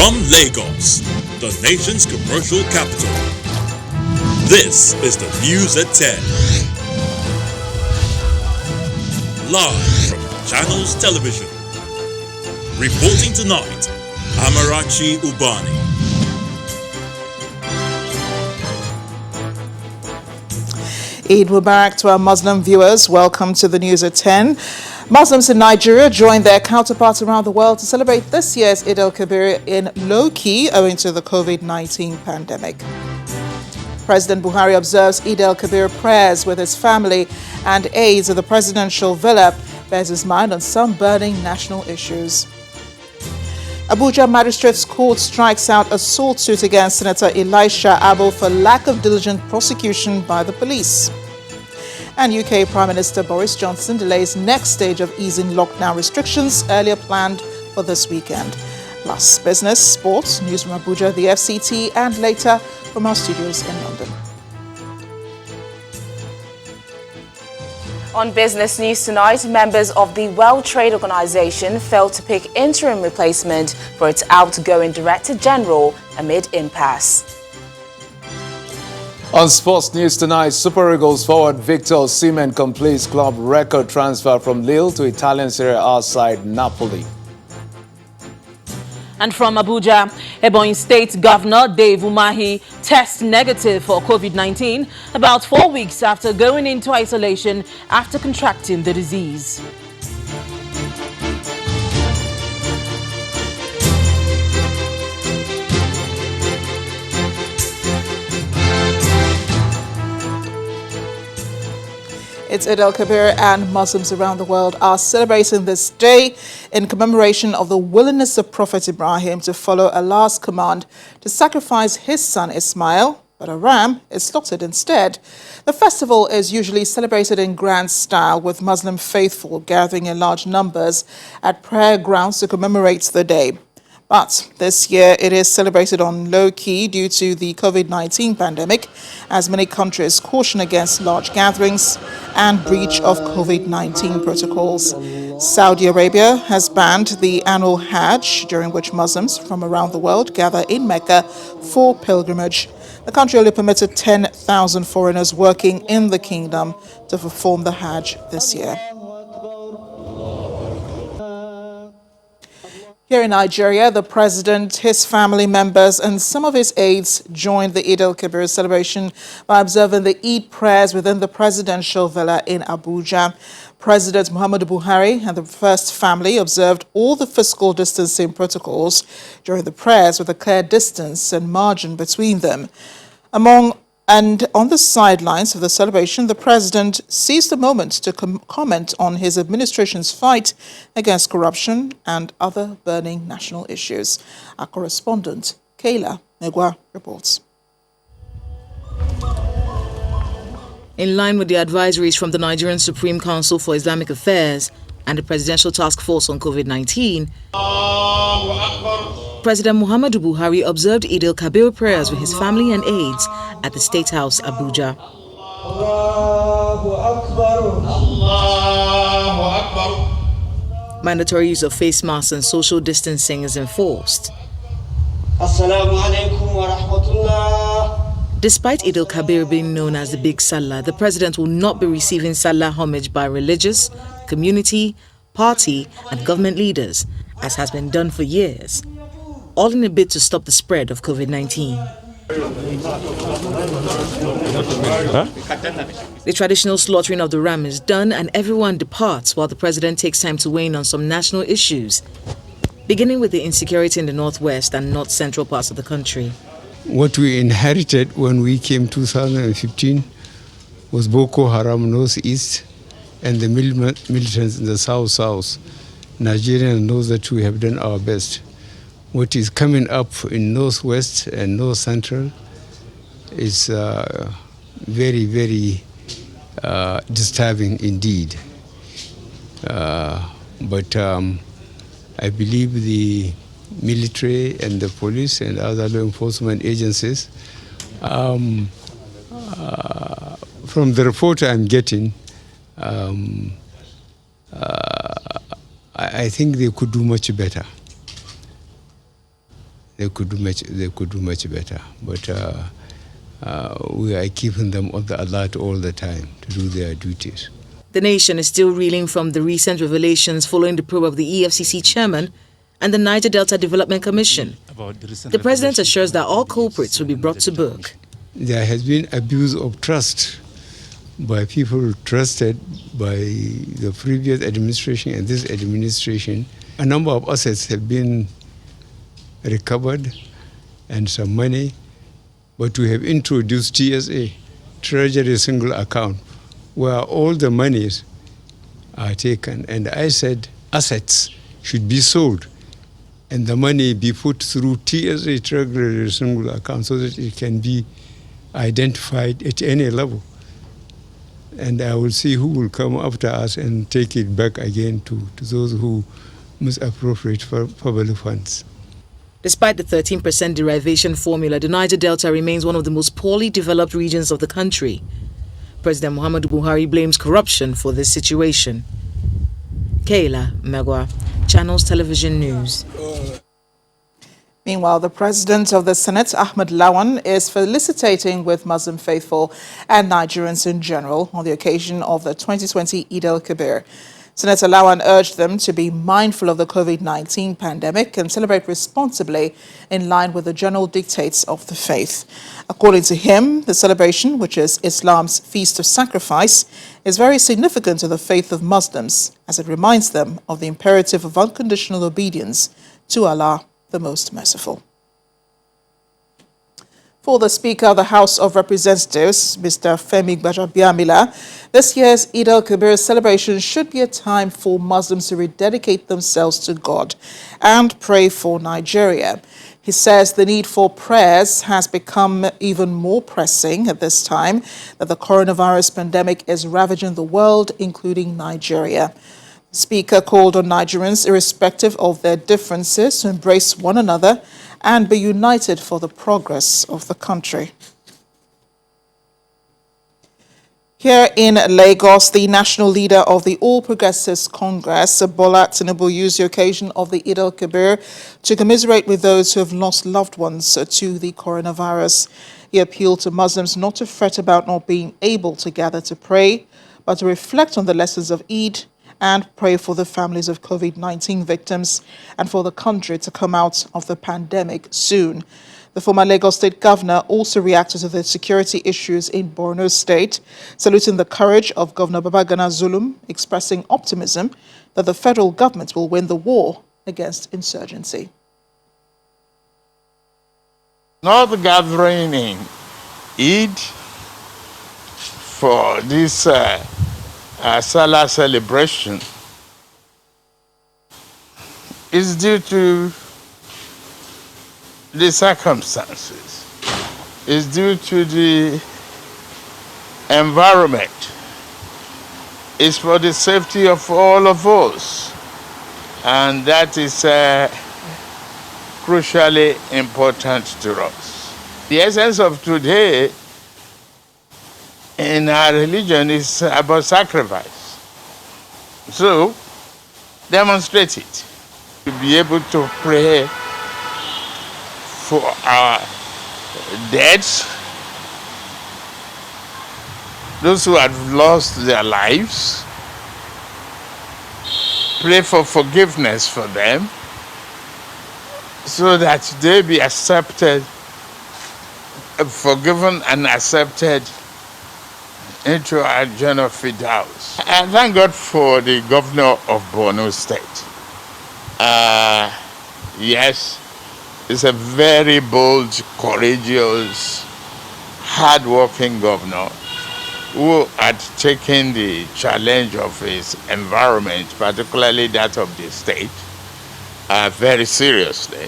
From Lagos, the nation's commercial capital, this is the News at 10. Live from Channels Television. Reporting tonight, Amarachi Ubani. Eid Mubarak to our Muslim viewers. Welcome to the News at 10. Muslims in Nigeria joined their counterparts around the world to celebrate this year's Eid al-Kabir in low-key owing to the COVID-19 pandemic. President Buhari observes Eid al-Kabir prayers with his family and aides at the presidential villa, bears his mind on some burning national issues. Abuja Magistrates Court strikes out assault suit against Senator Elisha Abbo for lack of diligent prosecution by the police. And UK Prime Minister Boris Johnson delays next stage of easing lockdown restrictions earlier planned for this weekend. Plus business, sports, news from Abuja, the FCT, and later from our studios in London. On business news tonight, members of the World Trade Organization failed to pick interim replacement for its outgoing Director General amid impasse. On sports news tonight, Super Eagles forward Victor Osimhen completes club record transfer from Lille to Italian Serie A side Napoli. And from Abuja, Ebonyi State Governor Dave Umahi tests negative for COVID-19 about 4 weeks after going into isolation after contracting the disease. It's Eid al-Kabir, and Muslims around the world are celebrating this day in commemoration of the willingness of Prophet Ibrahim to follow Allah's command to sacrifice his son Ismail, but a ram is slaughtered instead. The festival is usually celebrated in grand style, with Muslim faithful gathering in large numbers at prayer grounds to commemorate the day. But this year it is celebrated on low-key due to the COVID-19 pandemic, as many countries caution against large gatherings and breach of COVID-19 protocols. Saudi Arabia has banned the annual Hajj, during which Muslims from around the world gather in Mecca for pilgrimage. The country only permitted 10,000 foreigners working in the kingdom to perform the Hajj this year. Here in Nigeria, the president, his family members, and some of his aides joined the Eid al-Kabir celebration by observing the Eid prayers within the presidential villa in Abuja. President Muhammadu Buhari and the first family observed all the physical distancing protocols during the prayers with a clear distance and margin between them. And on the sidelines of the celebration, the president seized the moment to comment on his administration's fight against corruption and other burning national issues. Our correspondent, Kayla Negwa, reports. In line with the advisories from the Nigerian Supreme Council for Islamic Affairs and the Presidential Task Force on COVID-19, President Muhammadu Buhari observed Eid al-Kabir prayers with his family and aides at the State House, Abuja. Mandatory use of face masks and social distancing is enforced. Despite Eid al-Kabir being known as the Big Salah, the president will not be receiving Salah homage by religious, community, party, and government leaders, as has been done for years, all in a bid to stop the spread of COVID-19. The traditional slaughtering of the ram is done and everyone departs while the president takes time to weigh in on some national issues, beginning with the insecurity in the northwest and north-central parts of the country. What we inherited when we came 2015 was Boko Haram northeast and the militants in the south. Nigerians know that we have done our best. What is coming up in northwest and north central is very, very disturbing indeed. But I believe the military and the police and other law enforcement agencies, from the report I'm getting, I think they could do much better. they could do much better. But we are keeping them on the alert all the time to do their duties. The nation is still reeling from the recent revelations following the probe of the EFCC chairman and the Niger Delta Development Commission. The president assures that all culprits will be brought to book. There has been abuse of trust by people trusted by the previous administration and this administration. A number of assets have been recovered and some money, but we have introduced TSA, Treasury Single Account, where all the monies are taken. And I said assets should be sold and the money be put through TSA, Treasury Single Account, so that it can be identified at any level. And I will see who will come after us and take it back again to those who misappropriate public funds. Despite the 13% derivation formula, the Niger Delta remains one of the most poorly developed regions of the country. President Muhammadu Buhari blames corruption for this situation. Kayla Megwa, Channels Television News. Meanwhile, the President of the Senate, Ahmed Lawan, is felicitating with Muslim faithful and Nigerians in general on the occasion of the 2020 Eid al-Kabir. Senator Lawan urged them to be mindful of the COVID-19 pandemic and celebrate responsibly in line with the general dictates of the faith. According to him, the celebration, which is Islam's Feast of Sacrifice, is very significant to the faith of Muslims as it reminds them of the imperative of unconditional obedience to Allah, the Most Merciful. For the Speaker of the House of Representatives, Mr. Femi Gbajabiamila, this year's Eid al-Kabir celebration should be a time for Muslims to rededicate themselves to God and pray for Nigeria. He says the need for prayers has become even more pressing at this time that the coronavirus pandemic is ravaging the world, including Nigeria. The Speaker called on Nigerians, irrespective of their differences, to embrace one another and be united for the progress of the country. Here in Lagos, the national leader of the All Progressives Congress, Bola Tinubu, used the occasion of the Eid al-Kabir to commiserate with those who have lost loved ones to the coronavirus. He appealed to Muslims not to fret about not being able to gather to pray, but to reflect on the lessons of Eid and pray for the families of COVID-19 victims and for the country to come out of the pandemic soon. The former Lagos State Governor also reacted to the security issues in Borno State, saluting the courage of Governor Babagana Zulum, expressing optimism that the federal government will win the war against insurgency. Not gathering in Eid for this Salah celebration is due to the circumstances, is due to the environment, it's for the safety of all of us, and that is crucially important to us. The essence of today in our religion is about sacrifice. So, demonstrate it. To be able to pray for our dead, those who have lost their lives, pray for forgiveness for them, so that they be accepted, forgiven and accepted into our Jannah Firdaus. And thank God for the governor of Borno State. Yes, he's a very bold, courageous, hard-working governor who had taken the challenge of his environment, particularly that of the state, very seriously.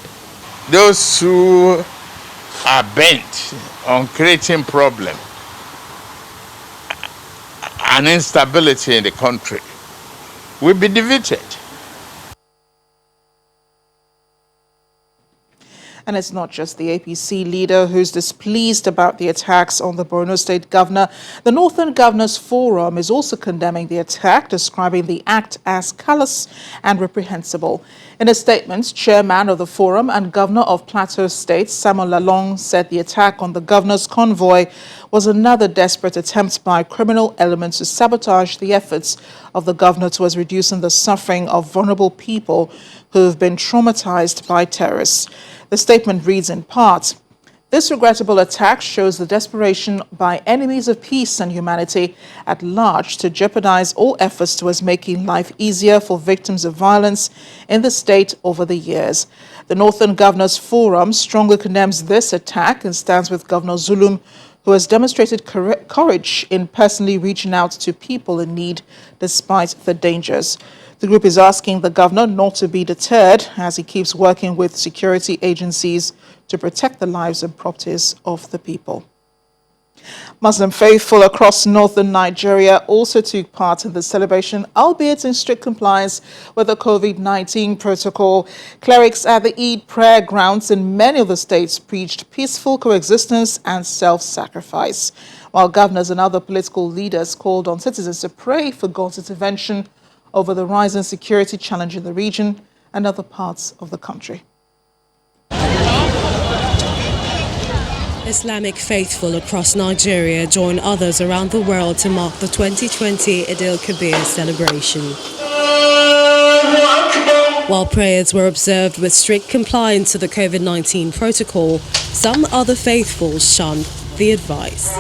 Those who are bent on creating problems and instability in the country will be defeated. And it's not just the APC leader who's displeased about the attacks on the Borno State governor. The Northern Governors Forum is also condemning the attack, describing the act as callous and reprehensible. In a statement, chairman of the forum and governor of Plateau State, Samuel Lalong, said the attack on the governor's convoy was another desperate attempt by criminal elements to sabotage the efforts of the governor towards reducing the suffering of vulnerable people who have been traumatized by terrorists. The statement reads in part, "This regrettable attack shows the desperation by enemies of peace and humanity at large to jeopardize all efforts towards making life easier for victims of violence in the state over the years." The Northern Governors Forum strongly condemns this attack and stands with Governor Zulum, who has demonstrated courage in personally reaching out to people in need despite the dangers. The group is asking the governor not to be deterred as he keeps working with security agencies to protect the lives and properties of the people. Muslim faithful across northern Nigeria also took part in the celebration, albeit in strict compliance with the COVID-19 protocol. Clerics at the Eid prayer grounds in many of the states preached peaceful coexistence and self-sacrifice, while governors and other political leaders called on citizens to pray for God's intervention over the rising security challenge in the region and other parts of the country. Islamic faithful across Nigeria join others around the world to mark the 2020 Eid-el-Kabir celebration. While prayers were observed with strict compliance to the COVID-19 protocol, some other faithfuls shunned the advice.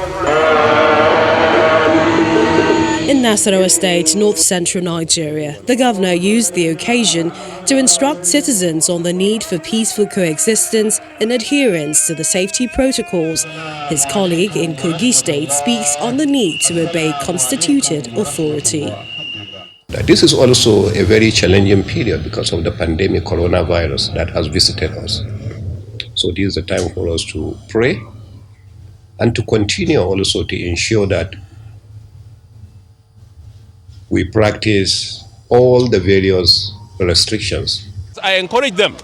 In Nasarawa State, north-central Nigeria, the governor used the occasion to instruct citizens on the need for peaceful coexistence and adherence to the safety protocols. His colleague in Kogi State speaks on the need to obey constituted authority. This is also a very challenging period because of the pandemic coronavirus that has visited us. So this is the time for us to pray and to continue also to ensure that we practice all the various restrictions. I encourage them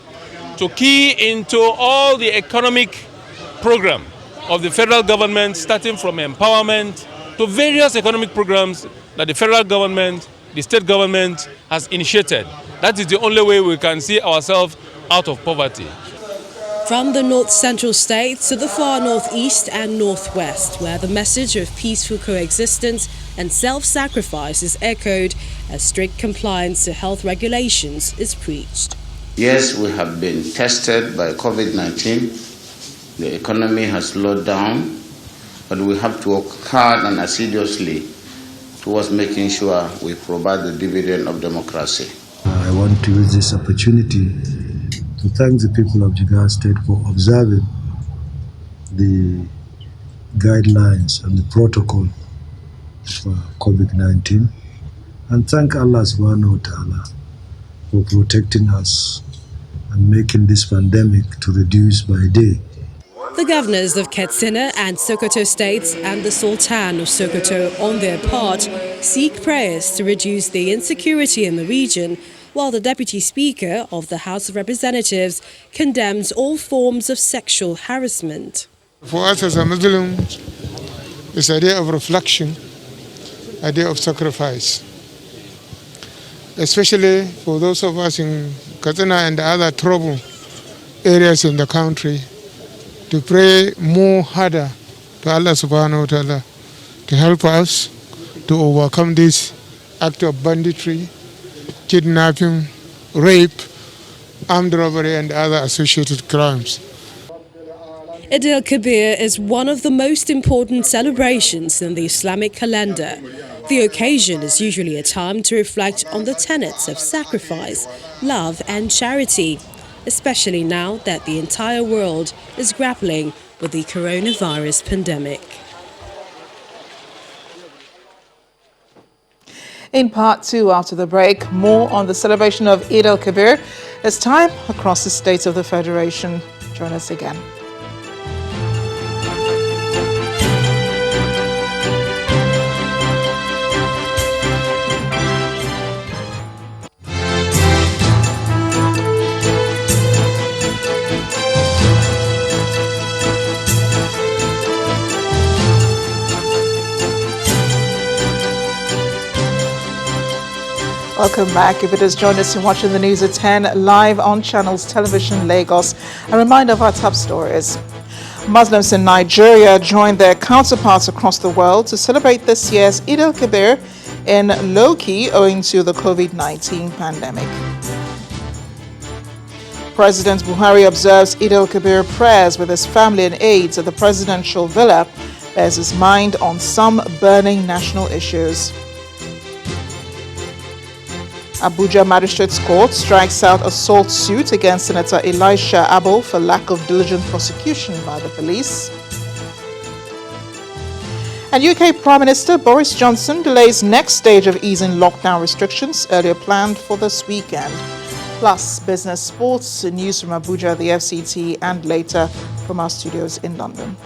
to key into all the economic program of the federal government, starting from empowerment to various economic programs that the federal government, the state government has initiated. That is the only way we can see ourselves out of poverty. From the north-central states to the far northeast and northwest, where the message of peaceful coexistence and self-sacrifice is echoed as strict compliance to health regulations is preached. Yes, we have been tested by COVID-19. The economy has slowed down, but we have to work hard and assiduously towards making sure we provide the dividend of democracy. I want to use this opportunity to thank the people of Jigawa State for observing the guidelines and the protocol for COVID-19, and thank Allah subhanahu wa ta'ala for protecting us and making this pandemic to reduce by day. The governors of Katsina and Sokoto states and the Sultan of Sokoto, on their part, seek prayers to reduce the insecurity in the region, while the Deputy Speaker of the House of Representatives condemns all forms of sexual harassment. For us as a Muslim, it's a day of reflection, a day of sacrifice, especially for those of us in Katsina and the other trouble areas in the country, to pray more harder to Allah subhanahu wa ta'ala to help us to overcome this act of banditry, kidnapping, rape, armed robbery and other associated crimes. Eid-el-Kabir is one of the most important celebrations in the Islamic calendar. The occasion is usually a time to reflect on the tenets of sacrifice, love and charity, especially now that the entire world is grappling with the coronavirus pandemic. In part two, after the break, more on the celebration of Eid al-Kabir. It's time across the states of the Federation. Join us again. Welcome back. If it has joined us in watching the news at 10 live on Channels Television Lagos, a reminder of our top stories. Muslims in Nigeria joined their counterparts across the world to celebrate this year's Eid al-Kabir in low-key owing to the COVID-19 pandemic. President BUHARI observes Eid al-Kabir prayers with his family and aides at the presidential villa, bears his mind on some burning national issues. Abuja Magistrates Court strikes out assault suit against Senator Elisha Abbo for lack of diligent prosecution by the police. And UK Prime Minister Boris Johnson delays next stage of easing lockdown restrictions earlier planned for this weekend. Plus, business, sports, news from Abuja, the FCT, and later from our studios in London.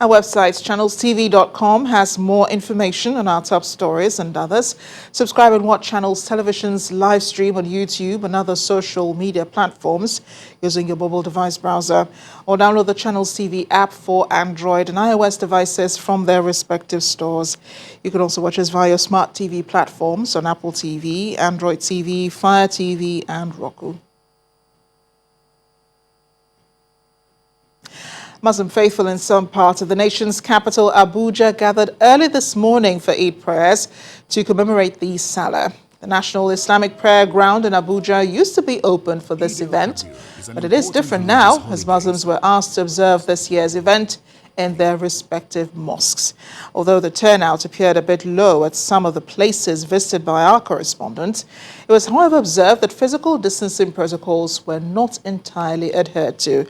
Our website, channelstv.com, has more information on our top stories and others. Subscribe and watch Channels Television's live stream on YouTube and other social media platforms using your mobile device browser, or download the Channels TV app for Android and iOS devices from their respective stores. You can also watch us via your smart TV platforms on Apple TV, Android TV, Fire TV, and Roku. Muslim faithful in some parts of the nation's capital, Abuja, gathered early this morning for Eid prayers to commemorate the Salah. The National Islamic Prayer Ground in Abuja used to be open for this event, but it is different now, as Muslims were asked to observe this year's event in their respective mosques. Although the turnout appeared a bit low at some of the places visited by our correspondent, it was, however, observed that physical distancing protocols were not entirely adhered to.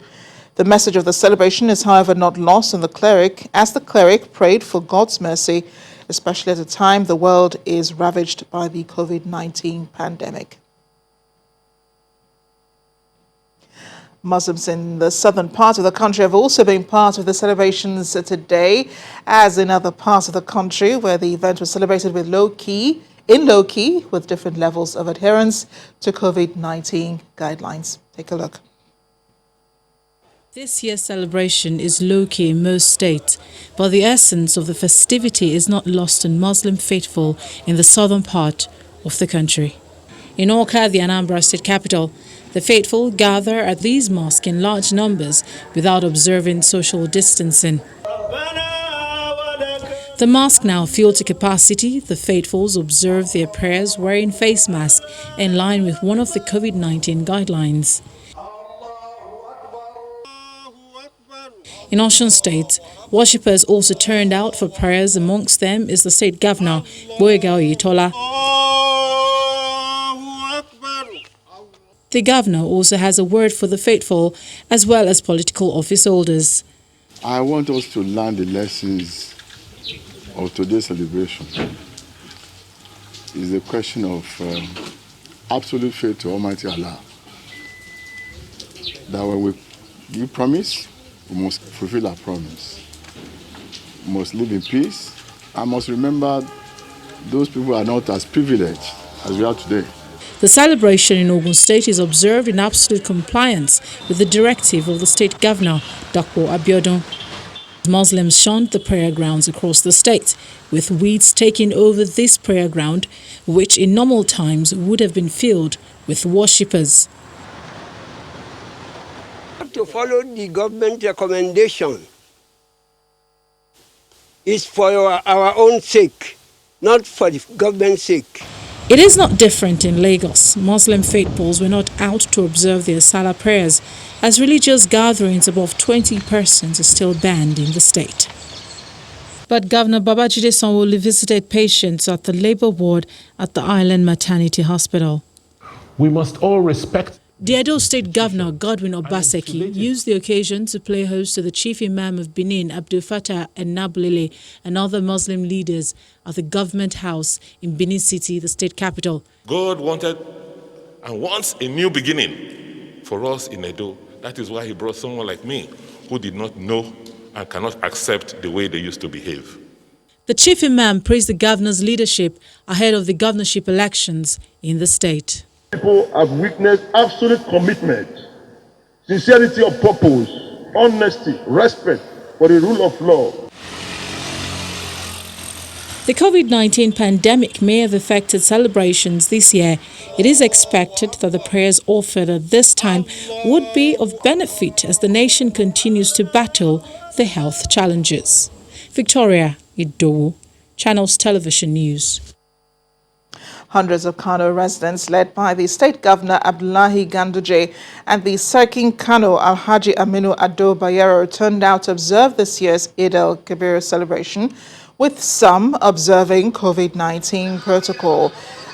The message of the celebration is, however, not lost on the cleric, as the cleric prayed for God's mercy, especially at a time the world is ravaged by the COVID-19 pandemic. Muslims in the southern part of the country have also been part of the celebrations today, as in other parts of the country where the event was celebrated with low-key, with different levels of adherence to COVID-19 guidelines. Take a look. This year's celebration is low-key in most states, but the essence of the festivity is not lost on Muslim faithful in the southern part of the country. In Awka, the Anambra state capital, the faithful gather at these mosques in large numbers without observing social distancing. The mosque now filled to capacity, the faithfuls observe their prayers wearing face masks in line with one of the COVID-19 guidelines. In Osun State, worshippers also turned out for prayers. Amongst them is the state governor, BUHARI. The governor also has a word for the faithful as well as political office holders. I want us to learn the lessons of today's celebration. It's a question of absolute faith to Almighty Allah. That when we give promise, we must fulfill our promise. We must live in peace. I must remember those people are not as privileged as we are today. The celebration in Ogun State is observed in absolute compliance with the directive of the state governor, Dr. Abiodun. Muslims shunned the prayer grounds across the state, with weeds taking over this prayer ground, which in normal times would have been filled with worshippers. To follow the government recommendation is for our own sake, not for the government's sake. It is not different in Lagos. Muslim faithfuls were not out to observe their Salah prayers, as religious gatherings above 20 persons are still banned in the state. But Governor Babajide Sanwo-Olu visited patients at the labor ward at the Island Maternity Hospital. We must all respect. The Edo State Governor Godwin Obaseki used the occasion to play host to the Chief Imam of Benin, Abdul Fattah Ennabulele, and other Muslim leaders at the Government House in Benin City, the state capital. God wanted and wants a new beginning for us in Edo. That is why he brought someone like me, who did not know and cannot accept the way they used to behave. The Chief Imam praised the governor's leadership ahead of the governorship elections in the state. People have witnessed absolute commitment, sincerity of purpose, honesty, respect for the rule of law. The COVID-19 pandemic may have affected celebrations this year. It is expected that the prayers offered at this time would be of benefit as the nation continues to battle the health challenges. Victoria Idowu, Channels Television News. Hundreds of Kano residents, led by the State Governor Abdullahi Ganduje and the Sarkin Kano Alhaji Aminu Ado Bayero, turned out to observe this year's Eid al-Kabir celebration, with some observing COVID-19 protocol.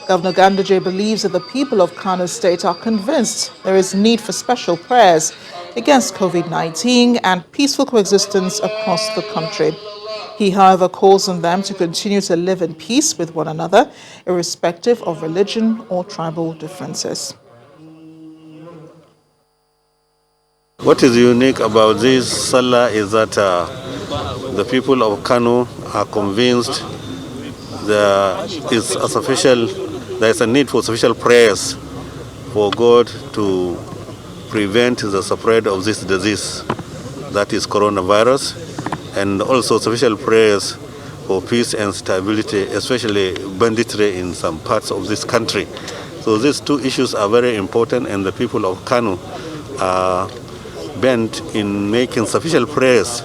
Governor Ganduje believes that the people of Kano State are convinced there is need for special prayers against COVID-19 and peaceful coexistence across the country. He, however, calls on them to continue to live in peace with one another, irrespective of religion or tribal differences. What is unique about this Salah is that the people of Kano are convinced there is a need for special prayers for God to prevent the spread of this disease, that is coronavirus, and also special prayers for peace and stability, especially banditry in some parts of this country. So these two issues are very important, and the people of Kano are bent in making sufficient prayers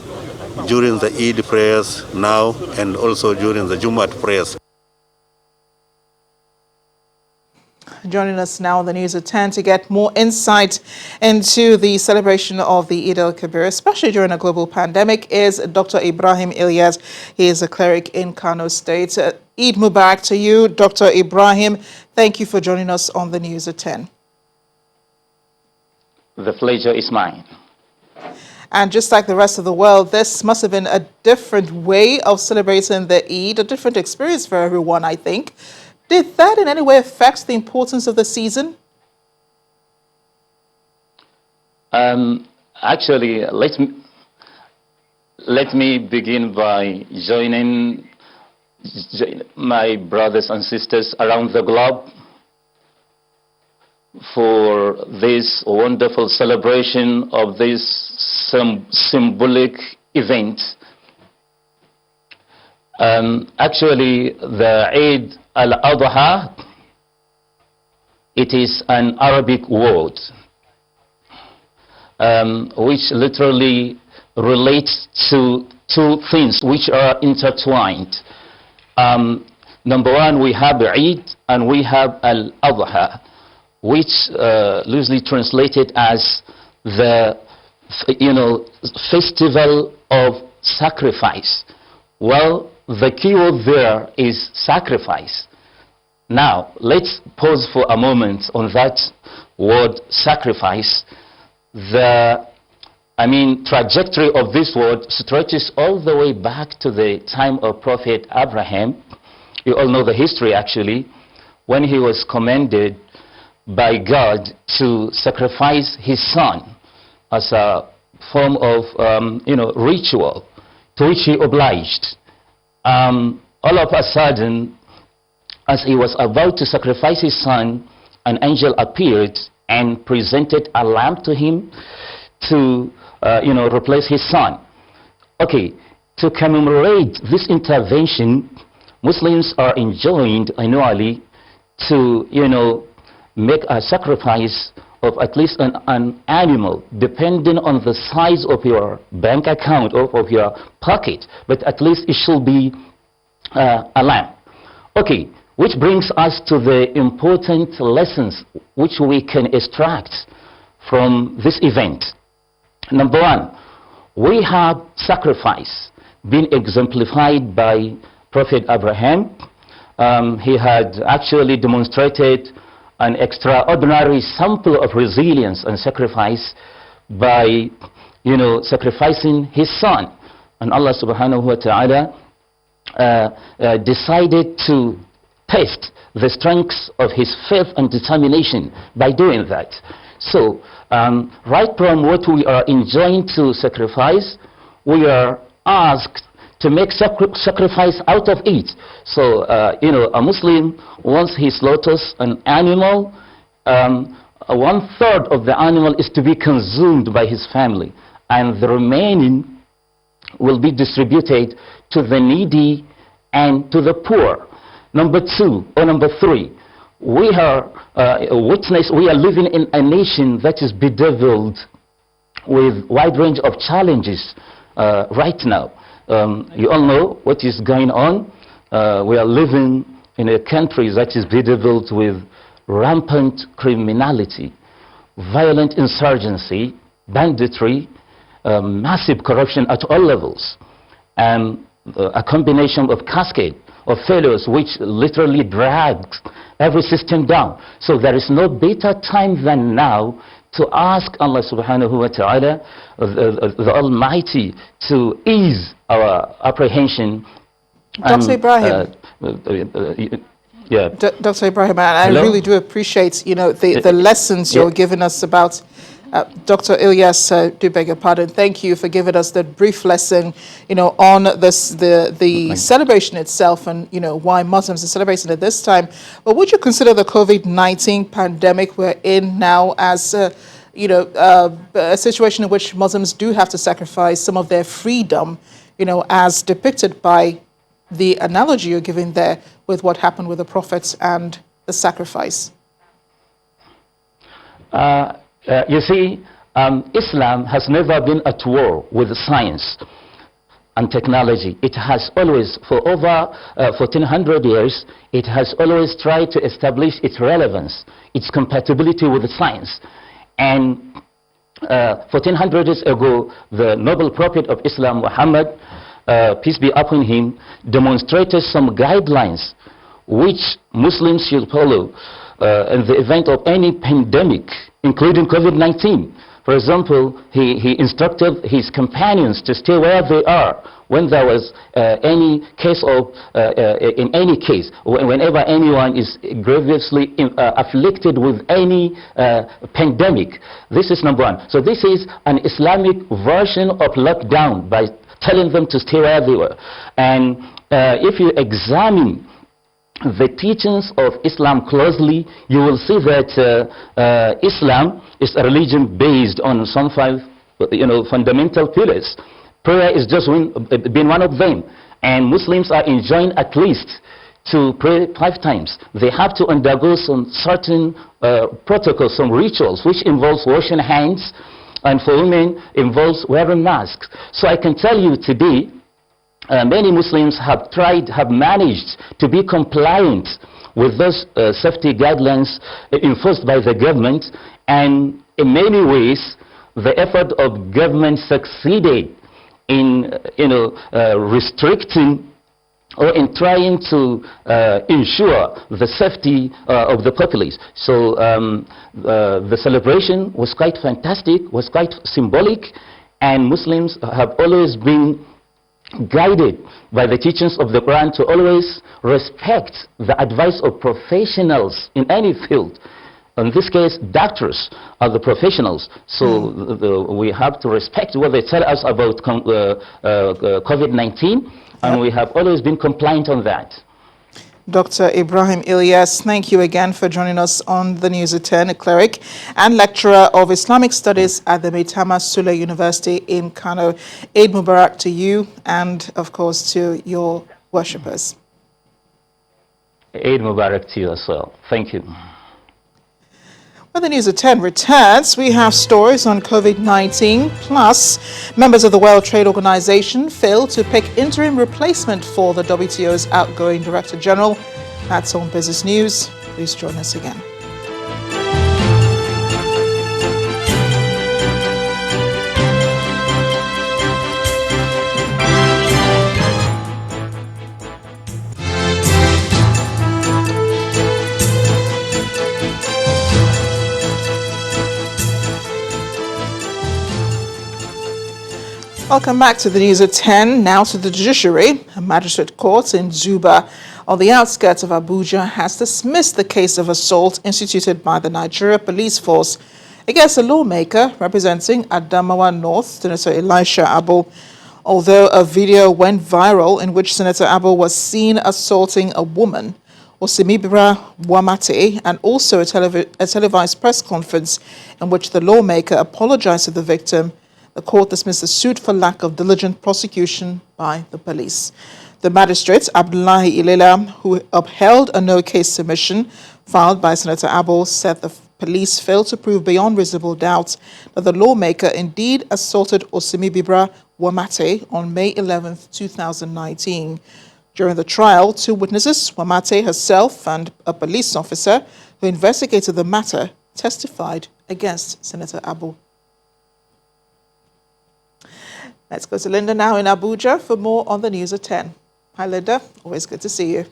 during the Eid prayers now and also during the Jumat prayers. Joining us now on the News at 10 to get more insight into the celebration of the Eid al-Kabir, especially during a global pandemic, is Dr. Ibrahim Ilyas. He is a cleric in Kano State. Eid Mubarak to you, Dr. Ibrahim. Thank you for joining us on the News at 10. The pleasure is mine. And just like the rest of the world, this must have been a different way of celebrating the Eid, a different experience for everyone, I think. Did that in any way affect the importance of the season? Actually, let me begin by joining my brothers and sisters around the globe for this wonderful celebration of this symbolic event. Actually, the Eid al-Adha, it is an Arabic word which literally relates to two things which are intertwined. Number one, we have Eid and we have al-Adha, which loosely translated as the festival of sacrifice. Well, the keyword there is sacrifice. Now, let's pause for a moment on that word sacrifice. The trajectory of this word stretches all the way back to the time of Prophet Abraham. You all know the history, actually, when he was commanded by God to sacrifice his son as a form of ritual to which he obliged. All of a sudden, as he was about to sacrifice his son, an angel appeared and presented a lamb to him to replace his son. Okay, to commemorate this intervention, Muslims are enjoined annually to make a sacrifice of at least an animal, depending on the size of your bank account or of your pocket, but at least it should be a lamb. Okay, which brings us to the important lessons which we can extract from this event. Number one, we have sacrifice being exemplified by Prophet Abraham. He had actually demonstrated an extraordinary sample of resilience and sacrifice by, sacrificing his son. And Allah subhanahu wa ta'ala decided to test the strengths of his faith and determination by doing that. So, right from what we are enjoined to sacrifice, we are asked to make sacrifice out of it. So, a Muslim, once he slaughters an animal, 1/3 of the animal is to be consumed by his family, and the remaining will be distributed to the needy and to the poor. Number three, we are living in a nation that is bedeviled with wide range of challenges right now. You all know what is going on. We are living in a country that is bedeviled with rampant criminality, violent insurgency, banditry, massive corruption at all levels, and a combination of cascade of failures which literally drags every system down. So there is no better time than now to ask Allah subhanahu wa ta'ala, the Almighty, to ease our apprehension. Dr. Ibrahim. Yeah. Dr. Ibrahim, I really do appreciate, the lessons you're giving us about Dr. Ilyas, do beg your pardon. Thank you for giving us that brief lesson, on this, the celebration itself and, why Muslims are celebrating at this time. But would you consider the COVID-19 pandemic we're in now as, a situation in which Muslims do have to sacrifice some of their freedom, as depicted by the analogy you're giving there with what happened with the prophets and the sacrifice? You see, Islam has never been at war with science and technology. It has always, for over 1400 years, it has always tried to establish its relevance, its compatibility with science. And 1400 years ago, the noble prophet of Islam, Muhammad, peace be upon him, demonstrated some guidelines which Muslims should follow in the event of any pandemic, including COVID-19. For example, he instructed his companions to stay where they are when there was any case of, in any case, whenever anyone is grievously afflicted with any pandemic. This is number one. So this is an Islamic version of lockdown by telling them to stay where they were. And if you examine the teachings of Islam closely, you will see that Islam is a religion based on some five, fundamental pillars. Prayer is just being one of them, and Muslims are enjoined at least to pray 5 times. They have to undergo some certain protocols, some rituals, which involves washing hands, and for women involves wearing masks. So I can tell you today, many Muslims have managed to be compliant with those safety guidelines enforced by the government, and in many ways the effort of government succeeded in restricting or in trying to ensure the safety of the populace. So the celebration was quite fantastic, was quite symbolic, and Muslims have always been guided by the teachings of the Quran to always respect the advice of professionals in any field. In this case, doctors are the professionals, so we have to respect what they tell us about COVID-19, and we have always been compliant on that. Dr. Ibrahim Ilyas, thank you again for joining us on the News at 10, a cleric and lecturer of Islamic Studies at the Maitama Sule University in Kano. Eid Mubarak to you and, of course, to your worshippers. Eid Mubarak to you as well. Thank you. When the News at 10 returns, we have stories on COVID-19, plus members of the World Trade Organization failed to pick interim replacement for the WTO's outgoing Director General. That's on Business News. Please join us again. Welcome back to the News at 10. Now to the judiciary. A magistrate court in Zuba, on the outskirts of Abuja, has dismissed the case of assault instituted by the Nigeria Police Force against a lawmaker representing Adamawa North, Senator Elisha Abbo. Although a video went viral in which Senator Abbo was seen assaulting a woman, Osimibira Wamate, and also a televised press conference in which the lawmaker apologized to the victim, The court dismissed the suit for lack of diligent prosecution by the police. The magistrate, Abdullahi Ilela, who upheld a no-case submission filed by Senator Abbo, said the police failed to prove beyond reasonable doubt that the lawmaker indeed assaulted Osimi Bibra Wamate on May 11, 2019. During the trial, two witnesses, Wamate herself and a police officer who investigated the matter, testified against Senator Abbo. Let's go to Linda now in Abuja for more on the news at 10. Hi, Linda. Always good to see you.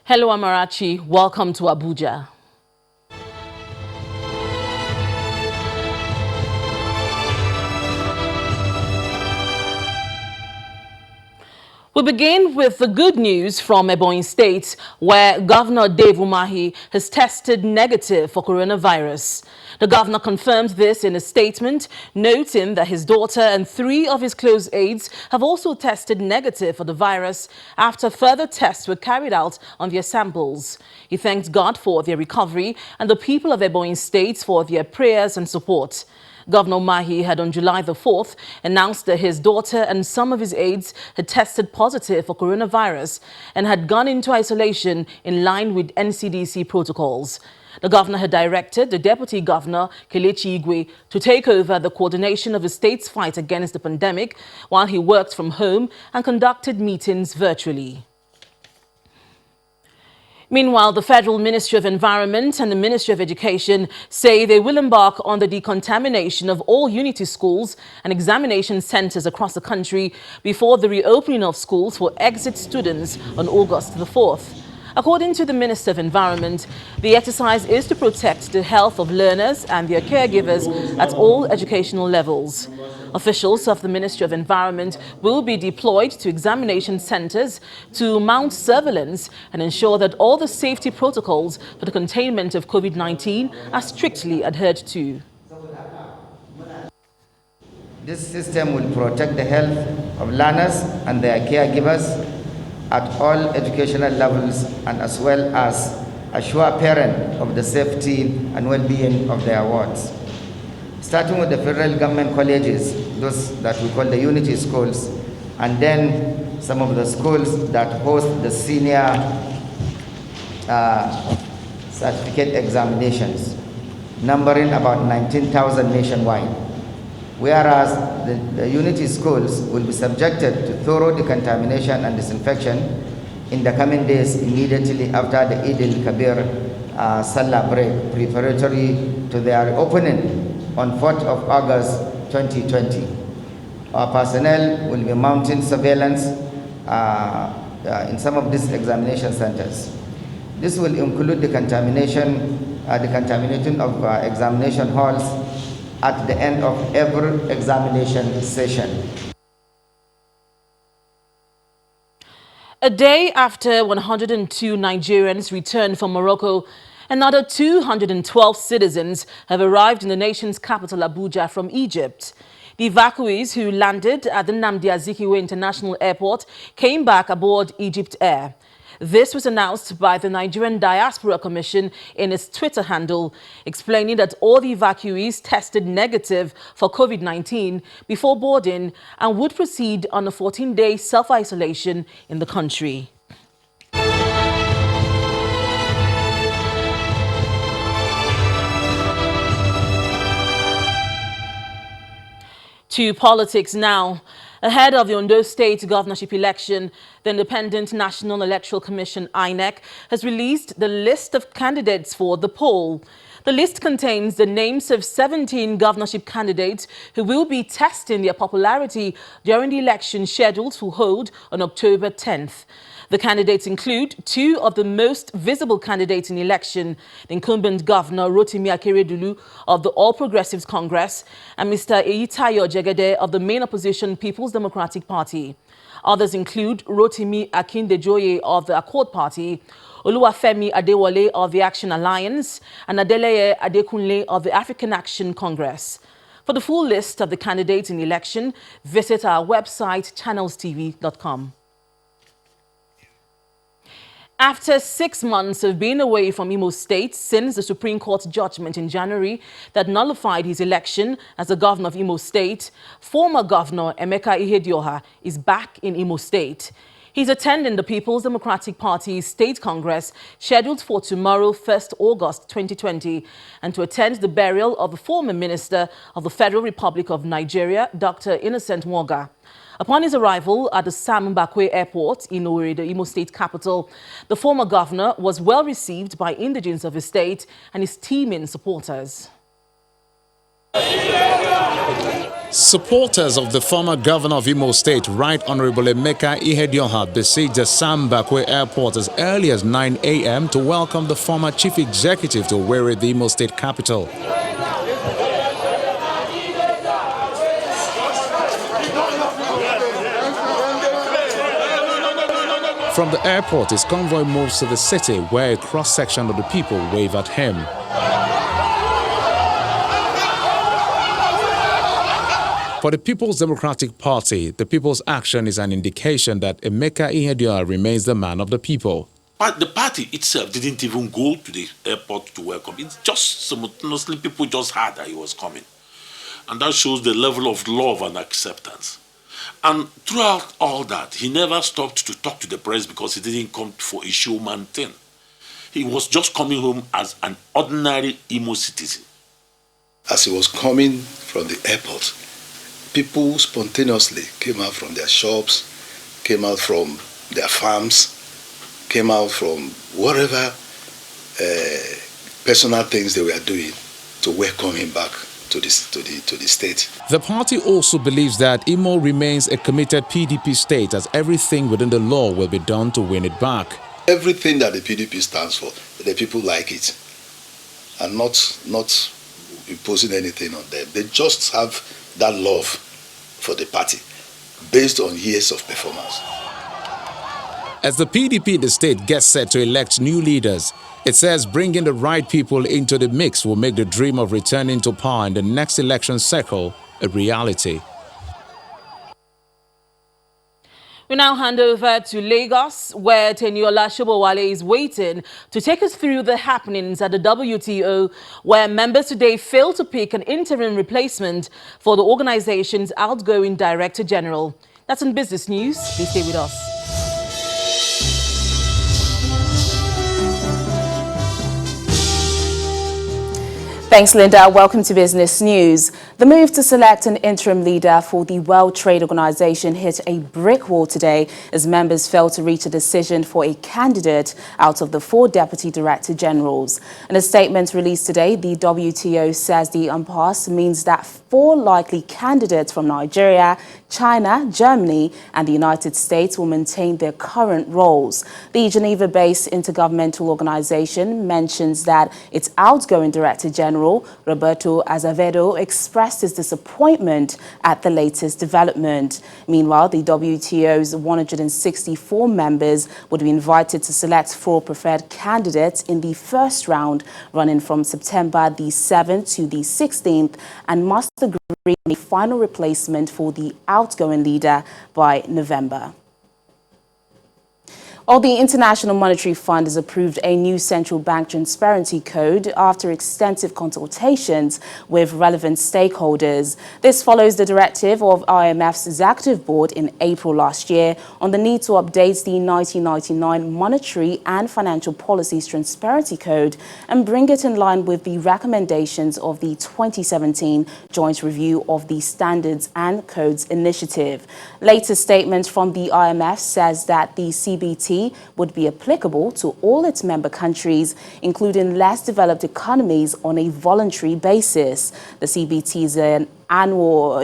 Hello, Amarachi. Welcome to Abuja. We begin with the good news from Ebonyi State, where Governor Dave Umahi has tested negative for coronavirus. The governor confirmed this in a statement, noting that his daughter and 3 of his close aides have also tested negative for the virus after further tests were carried out on their samples. He thanked God for their recovery and the people of Ebonyi State for their prayers and support. Governor Mahi had on July the 4th announced that his daughter and some of his aides had tested positive for coronavirus and had gone into isolation in line with NCDC protocols. The governor had directed the Deputy Governor, Kelechi Igwe, to take over the coordination of the state's fight against the pandemic while he worked from home and conducted meetings virtually. Meanwhile, the Federal Ministry of Environment and the Ministry of Education say they will embark on the decontamination of all unity schools and examination centers across the country before the reopening of schools for exit students on August the 4th. According to the Minister of Environment, the exercise is to protect the health of learners and their caregivers at all educational levels. Officials of the Ministry of Environment will be deployed to examination centers to mount surveillance and ensure that all the safety protocols for the containment of COVID-19 are strictly adhered to. This system will protect the health of learners and their caregivers at all educational levels, and as well as assure parents of the safety and well-being of their wards. Starting with the federal government colleges, those that we call the unity schools, and then some of the schools that host the senior certificate examinations, numbering about 19,000 nationwide. Whereas the unity schools will be subjected to thorough decontamination and disinfection in the coming days immediately after the Eid al-Kabir Salah break, preparatory to their opening on 4th of August 2020. Our personnel will be mounting surveillance in some of these examination centers. This will include the contaminating of examination halls at the end of every examination session. A day after 102 Nigerians returned from Morocco, another 212 citizens have arrived in the nation's capital, Abuja, from Egypt. The evacuees who landed at the Nnamdi Azikiwe International Airport came back aboard Egypt Air. This was announced by the Nigerian Diaspora Commission in its Twitter handle, explaining that all the evacuees tested negative for COVID-19 before boarding and would proceed on a 14-day self-isolation in the country. To politics now. Ahead of the Ondo State governorship election, the Independent National Electoral Commission, INEC, has released the list of candidates for the poll. The list contains the names of 17 governorship candidates who will be testing their popularity during the election scheduled to hold on October 10th. The candidates include 2 of the most visible candidates in the election, the incumbent Governor Rotimi Akeredolu of the All Progressives Congress and Mr. Eyitayo Jegede of the main opposition People's Democratic Party. Others include Rotimi Akindejoye of the Accord Party, Oluwafemi Adewale of the Action Alliance, and Adeleye Adekunle of the African Action Congress. For the full list of the candidates in the election, visit our website channelstv.com. After 6 months of being away from Imo State since the Supreme Court judgment in January that nullified his election as the governor of Imo State, former Governor Emeka IHEDIOHA is back in Imo State. He's attending the People's Democratic Party's State Congress scheduled for tomorrow, 1st August 2020, and to attend the burial of the former Minister of the Federal Republic of Nigeria, Dr. Innocent Mwoga. Upon his arrival at the Sam Mbakwe Airport in Owerri, the Imo State capital, the former governor was well received by indigenes of his state and his teeming supporters. Supporters of the former governor of Imo State, Right Honorable Emeka IHEDIOHA, besieged the Sam Mbakwe Airport as early as 9 a.m. to welcome the former chief executive to Owerri, the Imo State capital. From the airport, his convoy moves to the city, where a cross-section of the people wave at him. For the People's Democratic Party, the people's action is an indication that Emeka IHEDIOHA remains the man of the people. But the party itself didn't even go to the airport to welcome. It's just simultaneously people just heard that he was coming. And that shows the level of love and acceptance. And throughout all that, he never stopped to talk to the press because he didn't come for a showman thing. He was just coming home as an ordinary Imo citizen. As he was coming from the airport, people spontaneously came out from their shops, came out from their farms, came out from whatever personal things they were doing to welcome him back to the state. The party also believes that Imo remains a committed PDP state, as everything within the law will be done to win it back. Everything that the PDP stands for, the people like it, and not imposing anything on them. They just have that love for the party based on years of performance. As the PDP in the state gets set to elect new leaders, it says bringing the right people into the mix will make the dream of returning to power in the next election cycle a reality. We now hand over to Lagos, where Teniola Shobowale is waiting to take us through the happenings at the WTO, where members today failed to pick an interim replacement for the organization's outgoing Director General. That's in business news. Please stay with us. Thanks, Linda. Welcome to Business News. The move to select an interim leader for the World Trade Organization hit a brick wall today as members failed to reach a decision for a candidate out of the 4 deputy director generals. In a statement released today, the WTO says the impasse means that 4 likely candidates from Nigeria, China, Germany, and the United States will maintain their current roles. The Geneva-based intergovernmental organization mentions that its outgoing Director General, Roberto Azevedo, expressed his disappointment at the latest development. Meanwhile, the WTO's 164 members would be invited to select 4 preferred candidates in the first round, running from September the 7th to the 16th, and must agree on a final replacement for the outgoing leader by November. Well, the International Monetary Fund has approved a new central bank transparency code after extensive consultations with relevant stakeholders. This follows the directive of IMF's executive board in April last year on the need to update the 1999 Monetary and Financial Policies Transparency Code and bring it in line with the recommendations of the 2017 Joint Review of the Standards and Codes Initiative. Latest statement from the IMF says that the CBT would be applicable to all its member countries, including less developed economies, on a voluntary basis. The CBT is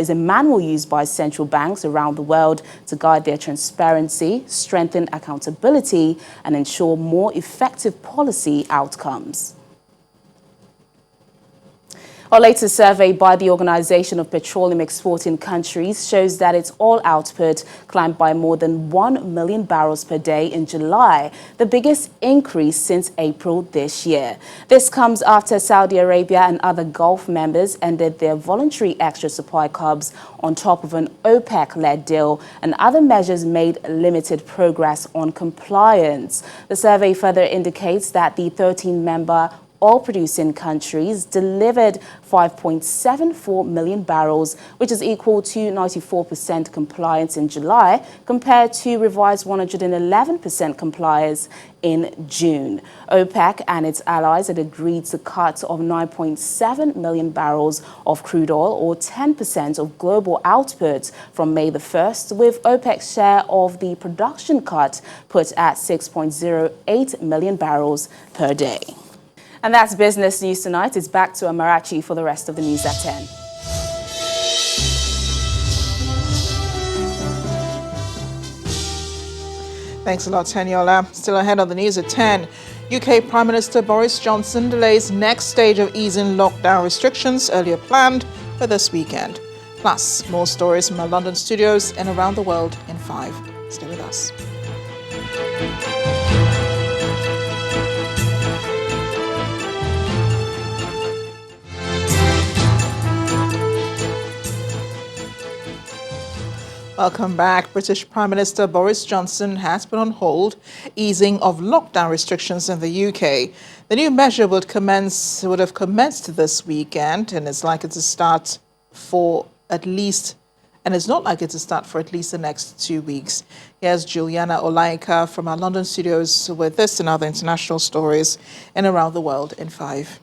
a manual used by central banks around the world to guide their transparency, strengthen accountability, and ensure more effective policy outcomes. A latest survey by the Organization of Petroleum Exporting Countries shows that its oil output climbed by more than 1 million barrels per day in July, the biggest increase since April this year. This comes after Saudi Arabia and other Gulf members ended their voluntary extra supply curbs on top of an OPEC-led deal, and other measures made limited progress on compliance. The survey further indicates that the 13-member oil-producing countries delivered 5.74 million barrels, which is equal to 94% compliance in July, compared to revised 111% compliance in June. OPEC and its allies had agreed to cut of 9.7 million barrels of crude oil, or 10% of global output, from May the 1st, with OPEC's share of the production cut put at 6.08 million barrels per day. And that's Business News Tonight. It's back to Amarachi for the rest of the news at 10. Thanks a lot, Teniola. Still ahead on the news at 10. UK Prime Minister Boris Johnson delays next stage of easing lockdown restrictions earlier planned for this weekend. Plus, more stories from our London studios and around the world in 5. Stay with us. Welcome back. British Prime Minister Boris Johnson has put on hold easing of lockdown restrictions in the UK. The new measure would have commenced this weekend, and it's likely to start for at least the next 2 weeks. Here's Juliana Olaika from our London studios with this and other international stories and around the world in 5.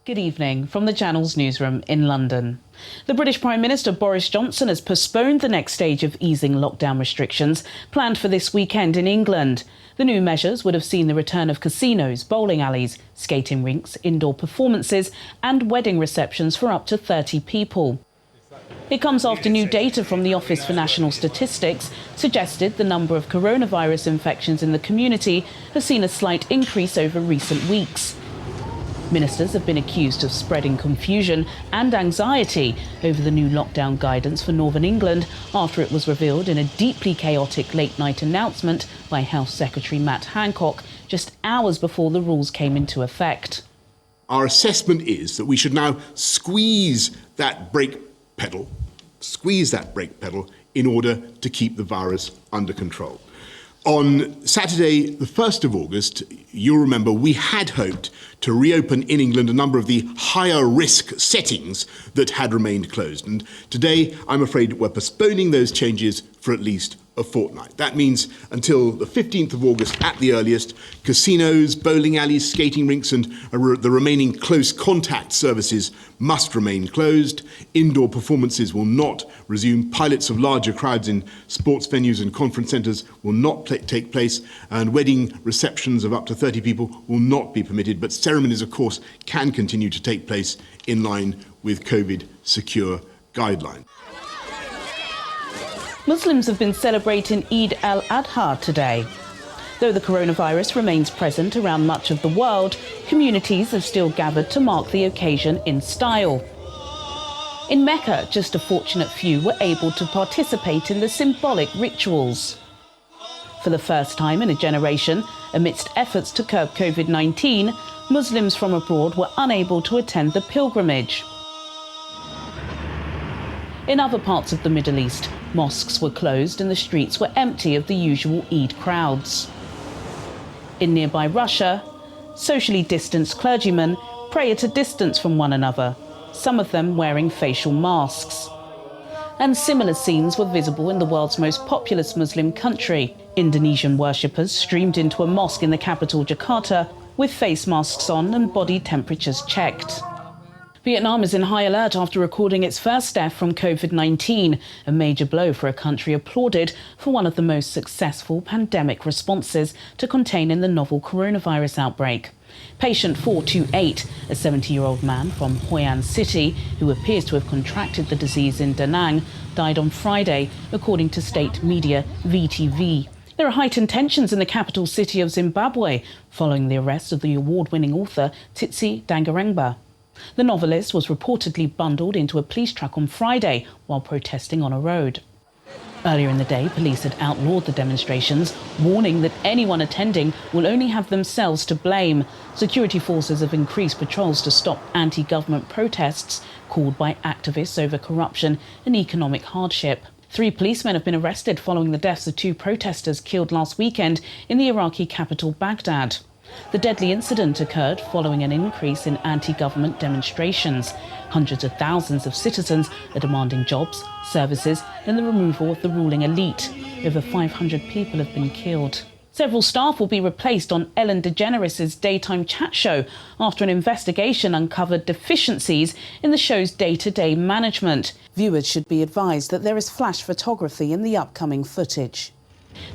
Good evening from the Channel's newsroom in London. The British Prime Minister Boris Johnson has postponed the next stage of easing lockdown restrictions planned for this weekend in England. The new measures would have seen the return of casinos, bowling alleys, skating rinks, indoor performances and wedding receptions for up to 30 people. It comes after new data from the Office for National Statistics suggested the number of coronavirus infections in the community has seen a slight increase over recent weeks. Ministers have been accused of spreading confusion and anxiety over the new lockdown guidance for Northern England after it was revealed in a deeply chaotic late-night announcement by Health Secretary Matt Hancock just hours before the rules came into effect. Our assessment is that we should now squeeze that brake pedal in order to keep the virus under control. On Saturday, the 1st of August, you'll remember we had hoped to reopen in England a number of the higher risk settings that had remained closed. And today, I'm afraid we're postponing those changes for at least a fortnight. That means until the 15th of August at the earliest, casinos, bowling alleys, skating rinks and the remaining close contact services must remain closed. Indoor performances will not resume. Pilots of larger crowds in sports venues and conference centres will not take place, and wedding receptions of up to 30 people will not be permitted, but ceremonies, of course, can continue to take place in line with COVID-secure guidelines. Muslims have been celebrating Eid al-Adha today. Though the coronavirus remains present around much of the world, communities have still gathered to mark the occasion in style. In Mecca, just a fortunate few were able to participate in the symbolic rituals. For the first time in a generation, amidst efforts to curb COVID-19, Muslims from abroad were unable to attend the pilgrimage. In other parts of the Middle East, mosques were closed and the streets were empty of the usual Eid crowds. In nearby Russia, socially distanced clergymen pray at a distance from one another, some of them wearing facial masks. And similar scenes were visible in the world's most populous Muslim country. Indonesian worshippers streamed into a mosque in the capital, Jakarta, with face masks on and body temperatures checked. Vietnam is in high alert after recording its first death from COVID-19, a major blow for a country applauded for one of the most successful pandemic responses to containing the novel coronavirus outbreak. Patient 428, a 70-year-old man from Hoi An City, who appears to have contracted the disease in Da Nang, died on Friday, according to state media VTV. There are heightened tensions in the capital city of Zimbabwe following the arrest of the award-winning author Tsitsi Dangarembga. The novelist was reportedly bundled into a police truck on Friday while protesting on a road. Earlier in the day, police had outlawed the demonstrations, warning that anyone attending will only have themselves to blame. Security forces have increased patrols to stop anti-government protests called by activists over corruption and economic hardship. 3 policemen have been arrested following the deaths of 2 protesters killed last weekend in the Iraqi capital, Baghdad. The deadly incident occurred following an increase in anti-government demonstrations. Hundreds of thousands of citizens are demanding jobs, services and the removal of the ruling elite. Over 500 people have been killed. Several staff will be replaced on Ellen DeGeneres' daytime chat show after an investigation uncovered deficiencies in the show's day-to-day management. Viewers should be advised that there is flash photography in the upcoming footage.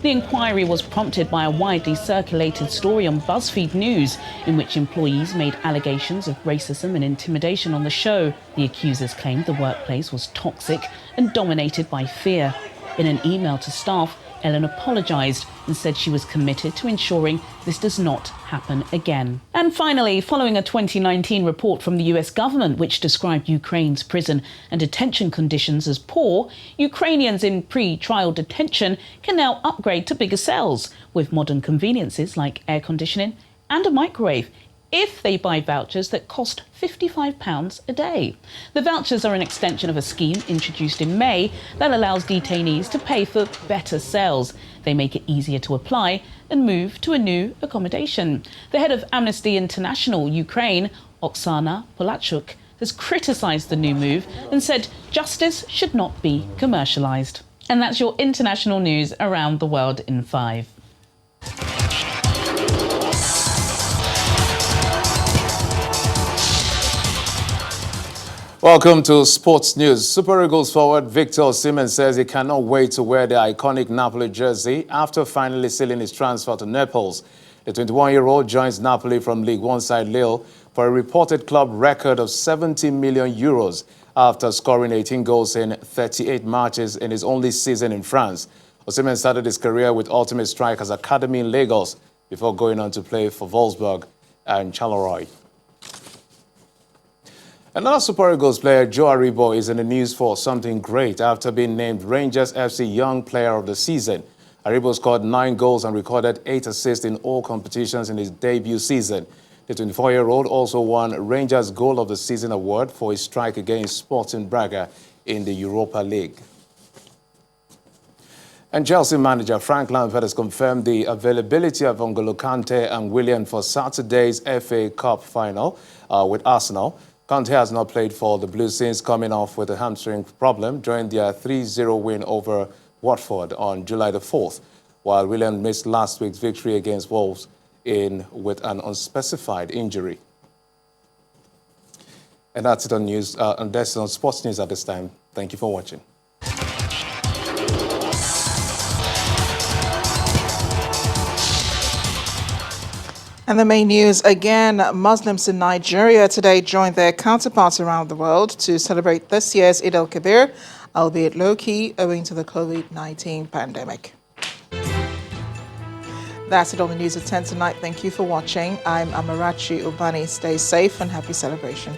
The inquiry was prompted by a widely circulated story on BuzzFeed News in which employees made allegations of racism and intimidation on the show. The accusers claimed the workplace was toxic and dominated by fear. In an email to staff, Ellen apologised and said she was committed to ensuring this does not happen again. And finally, following a 2019 report from the US government which described Ukraine's prison and detention conditions as poor, Ukrainians in pre-trial detention can now upgrade to bigger cells with modern conveniences like air conditioning and a microwave if they buy vouchers that cost £55 a day. The vouchers are an extension of a scheme introduced in May that allows detainees to pay for better cells. They make it easier to apply and move to a new accommodation. The head of Amnesty International Ukraine, Oksana Polachuk, has criticised the new move and said justice should not be commercialised. And that's your international news around the world in 5. Welcome to Sports News. Super Eagles forward Victor Osimhen says he cannot wait to wear the iconic Napoli jersey after finally sealing his transfer to Naples. The 21-year-old joins Napoli from League One side Lille for a reported club record of €70 million after scoring 18 goals in 38 matches in his only season in France. Osimhen started his career with Ultimate Strikers Academy in Lagos before going on to play for Wolfsburg and Charleroi. Another Super Eagles player, Joe Aribo, is in the news for something great after being named Rangers FC Young Player of the Season. Aribo scored 9 goals and recorded 8 assists in all competitions in his debut season. The 24-year-old also won Rangers Goal of the Season award for his strike against Sporting Braga in the Europa League. And Chelsea manager Frank Lampard has confirmed the availability of N'Golo Kante and Willian for Saturday's FA Cup final with Arsenal. Kante has not played for the Blues since coming off with a hamstring problem during their 3-0 win over Watford on July the 4th, while Willian missed last week's victory against Wolves with an unspecified injury. And that's it on news, and that's on Sports News at this time. Thank you for watching. And the main news again, Muslims in Nigeria today joined their counterparts around the world to celebrate this year's Eid al-Kabir, albeit low-key owing to the COVID-19 pandemic. That's it on the news at 10 tonight. Thank you for watching. I'm Amarachi Ubani. Stay safe and happy celebration.